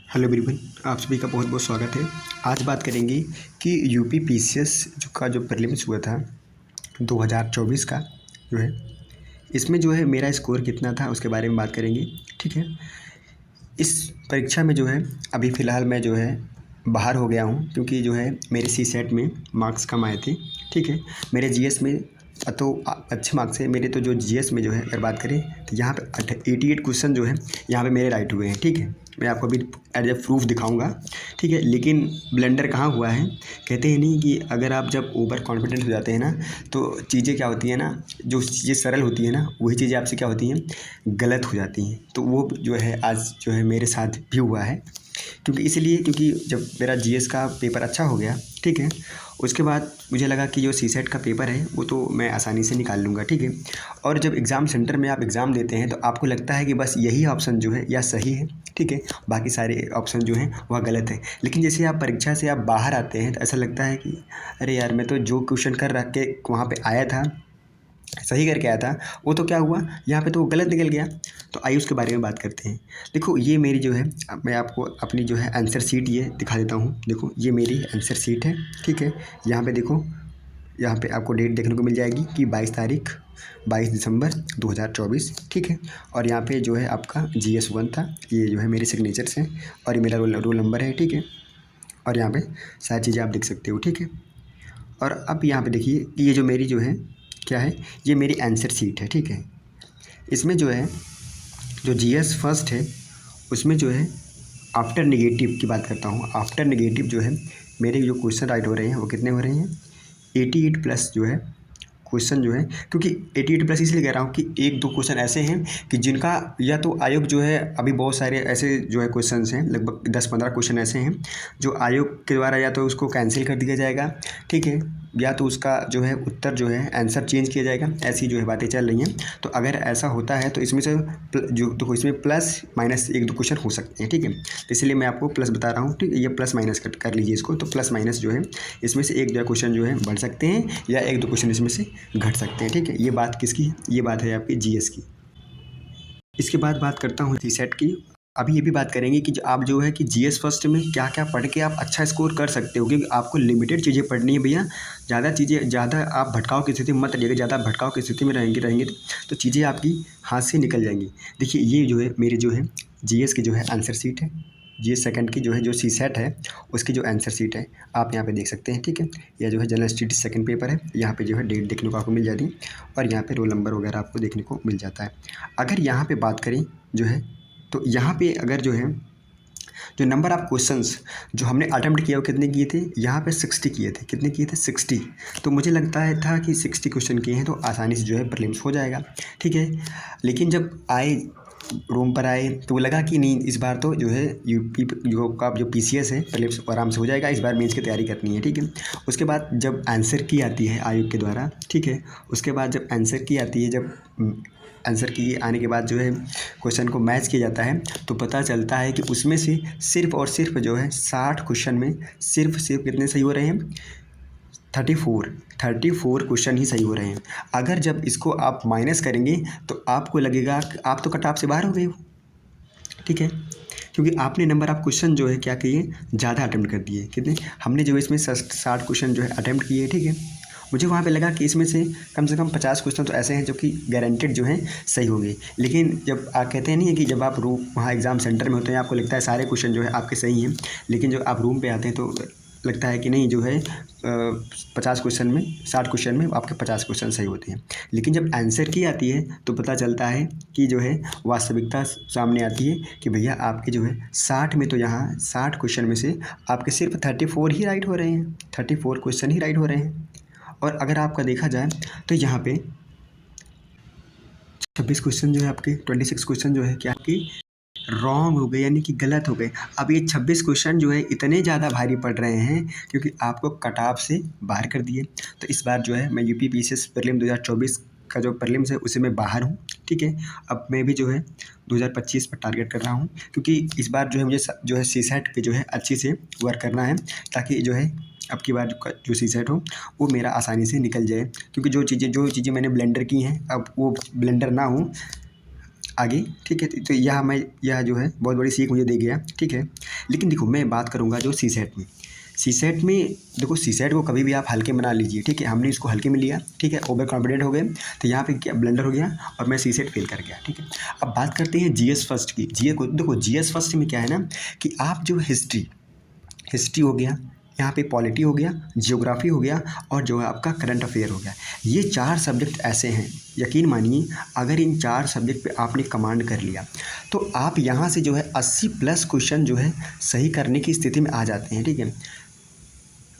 Hello everyone, आप सभी का बहुत बहुत स्वागत है। आज बात करेंगे कि यूपी पीसीएस का जो प्रीलिम्स हुआ था 2024 का जो है, इसमें जो है मेरा स्कोर कितना था उसके बारे में बात करेंगे। ठीक है, इस परीक्षा में जो है अभी फ़िलहाल मैं जो है बाहर हो गया हूँ, क्योंकि जो है मेरे सी सेट में मार्क्स कम आए थे। ठीक है, मेरे जीएस में तो अच्छे मार्क्स है मेरे। तो जो जीएस में जो है अगर बात करें तो यहाँ पे 88 क्वेश्चन जो है यहाँ पे मेरे राइट हुए हैं। ठीक है, मैं आपको अभी एज ए प्रूफ दिखाऊंगा। ठीक है, लेकिन ब्लंडर कहाँ हुआ है, कहते हैं नहीं कि अगर आप जब ओवर कॉन्फिडेंट हो जाते हैं ना, तो चीज़ें क्या होती हैं ना, जो चीज़ें सरल होती है ना वही चीज़ें आपसे क्या होती हैं, गलत हो जाती हैं। तो वो जो है आज जो है मेरे साथ भी हुआ है, क्योंकि जब मेरा जीएस का पेपर अच्छा हो गया, ठीक है, उसके बाद मुझे लगा कि जो सी सेट का पेपर है वो तो मैं आसानी से निकाल लूँगा। ठीक है, और जब एग्ज़ाम सेंटर में आप एग्ज़ाम देते हैं तो आपको लगता है कि बस यही ऑप्शन जो है या सही है, ठीक है, बाकी सारे ऑप्शन जो हैं वह गलत है। लेकिन जैसे आप परीक्षा से आप बाहर आते हैं तो ऐसा लगता है कि अरे यार, मैं तो जो क्वेश्चन कर रख के वहाँ पे आया था, सही करके आया था, वो तो क्या हुआ, यहाँ पे तो वो गलत निकल गया। तो आइए उसके बारे में बात करते हैं। देखो, ये मेरी जो है, अब मैं आपको अपनी जो है आंसर शीट ये दिखा देता हूँ। देखो, ये मेरी आंसर शीट है। ठीक है, यहाँ पे देखो, यहाँ पे आपको डेट देखने को मिल जाएगी कि 22 दिसंबर 2024। ठीक है, और यहाँ पे जो है आपका GS1 था, ये जो है मेरे सिग्नेचर्स हैं, और ये मेरा रोल नंबर है। ठीक है, और यहाँ पे सारी चीज़ें आप देख सकते हो। ठीक है, और अब यहाँ पे देखिए, ये जो मेरी जो है क्या है, ये मेरी आंसर शीट है। ठीक है, इसमें जो है जो जीएस फर्स्ट है उसमें जो है आफ्टर नेगेटिव की बात करता हूँ। आफ्टर नेगेटिव जो है मेरे जो क्वेश्चन राइट हो रहे हैं वो कितने हो रहे हैं, 88 प्लस जो है क्वेश्चन जो है। क्योंकि 88 प्लस इसलिए कह रहा हूँ कि एक दो क्वेश्चन ऐसे हैं कि जिनका या तो आयोग जो है, अभी बहुत सारे ऐसे जो है क्वेश्चंस हैं, लगभग 10-15 क्वेश्चन ऐसे हैं जो आयोग के द्वारा या तो उसको कैंसिल कर दिया जाएगा, ठीक है, या तो उसका जो है उत्तर जो है आंसर चेंज किया जाएगा। ऐसी जो है बातें चल रही हैं। तो अगर ऐसा होता है तो इसमें से जो तो इसमें प्लस माइनस एक दो क्वेश्चन हो सकते हैं। ठीक है, तो इसलिए मैं आपको प्लस बता रहा हूँ। ठीक है, ये प्लस माइनस कर लीजिए इसको। तो प्लस माइनस जो है इसमें से एक दो क्वेश्चन जो है बढ़ सकते हैं या एक दो क्वेश्चन इसमें से घट सकते हैं। ठीक है, ये बात किसकी है, ये बात है आपकी जीएस की। इसके बाद बात करता हूँ सी सेट की। अभी ये भी बात करेंगे कि आप जो है कि जीएस फर्स्ट में क्या क्या पढ़ के आप अच्छा स्कोर कर सकते हो, क्योंकि आपको लिमिटेड चीज़ें पढ़नी है भैया। ज़्यादा आप भटकाव की स्थिति में मत रहिएगा। ज़्यादा भटकाव की स्थिति में रहेंगे तो चीज़ें आपकी हाथ से निकल जाएंगी। देखिए, ये जो है मेरी जो है जीएस की जो है आंसर शीट है। जीएस सेकंड की जो है जो सी सेट है उसकी जो आंसर शीट है आप यहाँ पे देख सकते हैं। ठीक है, यह जो है जनरल स्टडीज सेकंड पेपर है। यहाँ पे जो है डेट देखने को आपको मिल जाती है, और यहाँ पे रोल नंबर वगैरह आपको देखने को मिल जाता है। अगर यहाँ पे बात करें जो है, तो यहाँ पे अगर जो है जो नंबर ऑफ क्वेश्चंस जो हमने अटेम्प्ट किया वो कितने किए थे, यहाँ पे 60 किए थे। कितने किए थे, 60। तो मुझे लगता है था कि 60 क्वेश्चन किए हैं तो आसानी से जो है प्रीलिम्स हो जाएगा। ठीक है, लेकिन जब आए रूम पर आए तो वो लगा कि नहीं, इस बार तो जो है यूपी जो पीसीएस है प्रीलिम्स आराम से हो जाएगा, इस बार मेंस की तैयारी करनी है। ठीक है, उसके बाद जब आंसर की आती है आयोग के द्वारा, ठीक है, उसके बाद जब आंसर की आती है, जब आंसर की आने के बाद जो है क्वेश्चन को मैच किया जाता है तो पता चलता है कि उसमें से सिर्फ और सिर्फ जो है 60 क्वेश्चन में सिर्फ कितने सही हो रहे हैं, 34 क्वेश्चन ही सही हो रहे हैं। अगर जब इसको आप माइनस करेंगे तो आपको लगेगा कि आप तो कट ऑफ से बाहर हो गए हो। ठीक है, क्योंकि आपने नंबर ऑफ क्वेश्चन जो है क्या किए, ज़्यादा अटेम्प्ट कर दिए। कितने, हमने जो इसमें 60 क्वेश्चन जो है अटेम्प्ट किए। ठीक है, मुझे वहाँ पे लगा कि इसमें से कम 50 क्वेश्चन तो ऐसे हैं जो कि गारंटेड जो हैं सही होंगे। लेकिन जब आप कहते हैं नहीं है कि जब आप रूम वहाँ एग्ज़ाम सेंटर में होते हैं आपको लगता है सारे क्वेश्चन जो है आपके सही हैं, लेकिन जब आप रूम पे आते हैं तो लगता है कि नहीं, जो है 50 क्वेश्चन में 60 क्वेश्चन में आपके 50 क्वेश्चन सही होते हैं। लेकिन जब आंसर की आती है तो पता चलता है कि जो है वास्तविकता सामने आती है कि भैया आपके जो है 60 में तो यहाँ 60 क्वेश्चन में से आपके सिर्फ 34 ही राइट हो रहे हैं, 34 क्वेश्चन ही राइट हो रहे हैं। और अगर आपका देखा जाए तो यहाँ पे 26 क्वेश्चन जो है आपके 26 क्वेश्चन जो है क्या आपकी रॉन्ग हो गए, यानी कि गलत हो गए। अब ये 26 क्वेश्चन जो है इतने ज़्यादा भारी पड़ रहे हैं क्योंकि आपको कट ऑफ से बाहर कर दिए। तो इस बार जो है मैं यूपी पीसीएस प्रीलिम 2024 का जो प्रीलिम्स है उसे मैं बाहर हूँ। ठीक है, अब मैं भी जो है 2025 पर टारगेट कर रहा हूँ, क्योंकि इस बार जो है मुझे जो है सी सेट पे जो है अच्छे से वर्क करना है, ताकि जो है अब की बार जो सी सेट हो वो मेरा आसानी से निकल जाए। क्योंकि जो चीज़ें मैंने ब्लेंडर की हैं अब वो ब्लेंडर ना हो आगे। ठीक है, तो यह जो है बहुत बड़ी सीख मुझे दे गया। ठीक है, लेकिन देखो मैं बात करूँगा जो सी सेट में देखो सी सेट को कभी भी आप हल्के में ना लीजिए, ठीक है। हमने इसको हल्के में लिया, ठीक है, ओवर कॉन्फिडेंट हो गए, तो यहाँ पे क्या ब्लंडर हो गया और मैं सी सेट फेल कर गया, ठीक है। अब बात करते हैं जीएस फर्स्ट की। जीएस फर्स्ट में क्या है ना कि आप जो हिस्ट्री हो गया, यहाँ पे पॉलिटी हो गया, जियोग्राफी हो गया और जो है आपका करंट अफेयर हो गया। ये 4 सब्जेक्ट ऐसे हैं, यकीन मानिए अगर इन 4 सब्जेक्ट पे आपने कमांड कर लिया तो आप यहाँ से जो है 80 प्लस क्वेश्चन जो है सही करने की स्थिति में आ जाते हैं, ठीक है।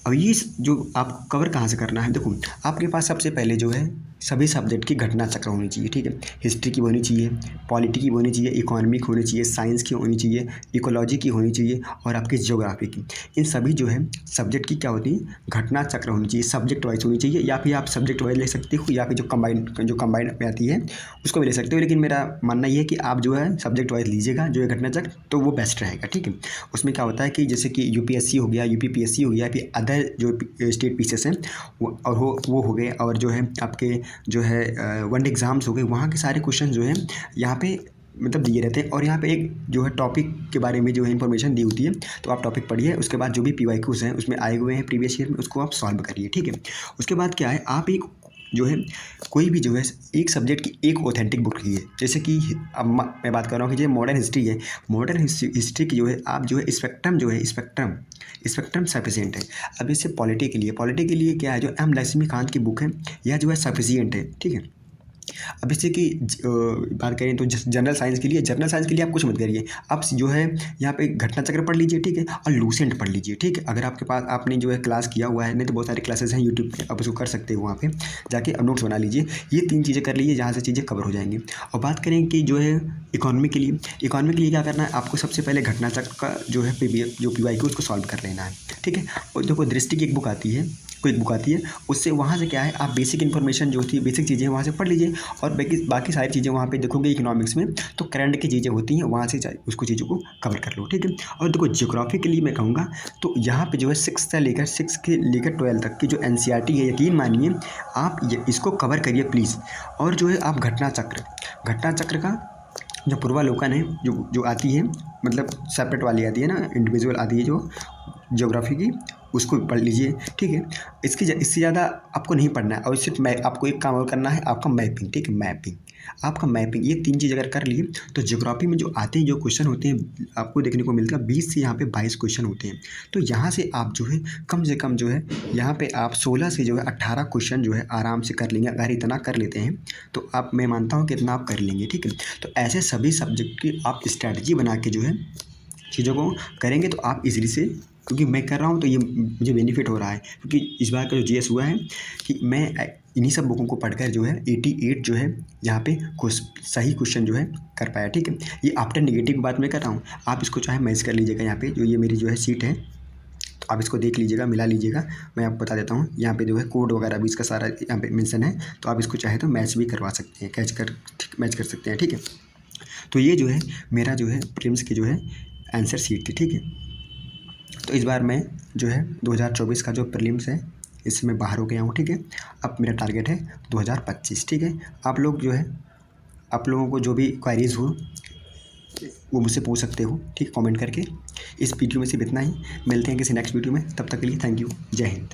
अब ये जो आपको कवर कहाँ से करना है, देखो आपके पास सबसे पहले जो है सभी सब्जेक्ट की घटना चक्र होनी चाहिए, ठीक है। हिस्ट्री की होनी चाहिए, पॉलिटी की होनी चाहिए, इकोनॉमिक होनी चाहिए, साइंस की होनी चाहिए, इकोलॉजी की होनी चाहिए और आपकी ज्योग्राफी की। इन सभी जो है सब्जेक्ट की क्या होती है, घटना चक्र होनी चाहिए, सब्जेक्ट वाइज होनी चाहिए, या फिर आप सब्जेक्ट वाइज ले सकते हो या फिर जो कंबाइंड में आती है उसको भी ले सकते हो। लेकिन मेरा मानना ये है कि आप जो है सब्जेक्ट वाइज लीजिएगा जो है घटना चक्र, तो वो बेस्ट रहेगा, ठीक है। उसमें क्या होता है कि जैसे कि यूपीएससी हो गया, यूपीपीएससी हो गया, फिर अदर जो स्टेट पीसेस हैं वो हो गए, और जो है आपके जो है वनडे एग्ज़ाम्स हो गए, वहाँ के सारे क्वेश्चन जो हैं यहाँ पे मतलब दिए रहते हैं। और यहाँ पे एक जो है टॉपिक के बारे में जो है इन्फॉर्मेशन दी होती है, तो आप टॉपिक पढ़िए, उसके बाद जो भी पीवाईक्यूज़ हैं उसमें आए हुए हैं प्रीवियस ईयर में, उसको आप सॉल्व करिए, ठीक है। उसके बाद क्या है, आप एक जो है कोई भी जो है एक सब्जेक्ट की एक ऑथेंटिक बुक लीजिए। जैसे कि अब मैं बात कर रहा हूँ कि जो मॉडर्न हिस्ट्री है, मॉडर्न हिस्ट्री की जो है आप जो है स्पेक्ट्रम सफिशिएंट है। अब इससे पॉलिटी के लिए क्या है, जो एम लक्ष्मीकांत की बुक है यह जो है सफिशिएंट है, ठीक है। अब जैसे कि बात करें तो जनरल साइंस के लिए आप कुछ मत करिए, आप जो है यहाँ पे घटना चक्र पढ़ लीजिए, ठीक है, और लूसेंट पढ़ लीजिए, ठीक है। अगर आपके पास आपने जो है क्लास किया हुआ है, नहीं तो बहुत सारी क्लासेस हैं यूट्यूब पे, आप उसको कर सकते हो, वहाँ पे जाके अब नोट्स बना लीजिए। ये 3 चीज़ें कर लीजिए, जहाँ से चीज़ें कवर हो जाएंगी। और बात करें कि जो है इकोनॉमी के लिए क्या करना है, आपको सबसे पहले घटना चक्र का जो है जो PYQ उसको सॉल्व कर लेना है, ठीक है। और देखो दृष्टि की एक बुक आती है, उससे वहाँ से क्या है आप बेसिक इन्फॉर्मेशन जो होती है, बेसिक चीज़ें वहाँ से पढ़ लीजिए, और बाकी सारी चीज़ें वहाँ पे देखोगे इकोनॉमिक्स में तो करंट की चीज़ें होती हैं, वहाँ से उसको चीज़ों को कवर कर लो, ठीक है। और देखो ज्योग्राफी के लिए मैं कहूँगा तो यहाँ पे जो है 6 से लेकर 12 तक की जो NCERT है, यकीन मानिए आप इसको कवर करिए प्लीज़। और जो है आप घटना चक्र का जो पूर्वालोकन है जो आती है, मतलब सेपरेट वाली आती है ना, इंडिविजुअल आती है जो ज्योग्राफी की, उसको पढ़ लीजिए, ठीक है। इससे ज़्यादा आपको नहीं पढ़ना है। और सिर्फ आपको एक काम और करना है, आपका मैपिंग, ठीक है, आपका मैपिंग, ये 3 चीज़ अगर कर लिए तो ज्योग्राफी में जो आते हैं जो क्वेश्चन होते हैं आपको देखने को मिलता है 20 से यहाँ पे 22 क्वेश्चन होते हैं। तो यहाँ से आप जो है कम से कम जो है यहाँ पे आप 16 से जो है 18 क्वेश्चन जो है आराम से कर लेंगे। अगर इतना कर लेते हैं तो आप, मैं मानता हूँ कि इतना आप कर लेंगे, ठीक है। तो ऐसे सभी सब्जेक्ट की आप स्ट्रैटेजी बना के जो है चीज़ों को करेंगे तो आप इजीली से, क्योंकि मैं कर रहा हूँ तो ये मुझे बेनिफिट हो रहा है, क्योंकि इस बार का जो जीएस हुआ है कि मैं इन्हीं सब बुकों को पढ़कर जो है 88 जो है यहाँ पे सही क्वेश्चन जो है कर पाया, ठीक है। ये आफ्टर नेगेटिव की बात मैं कर रहा हूँ, आप इसको चाहे मैच कर लीजिएगा। यहाँ पे जो ये मेरी जो है सीट है, तो आप इसको देख लीजिएगा, मिला लीजिएगा। मैं आपको बता देता हूँ, यहाँ पे जो है कोड वगैरह भी इसका सारा यहाँ पे मेंशन है, तो आप इसको चाहे तो मैच भी करवा सकते हैं, मैच कर सकते हैं, ठीक है। तो ये जो है मेरा जो है प्रीलिम्स की जो है आंसर शीट थी, ठीक है। तो इस बार मैं जो है 2024 का जो प्रीलिम्स है इससे मैं बाहर हो गया हूँ, ठीक है। अब मेरा टारगेट है 2025, ठीक है। आप लोगों को जो भी क्वारीज हो वो मुझसे पूछ सकते हो, ठीक, कमेंट करके। इस वीडियो में सिर्फ इतना ही, मिलते हैं किसी नेक्स्ट वीडियो में, तब तक के लिए थैंक यू, जय हिंद।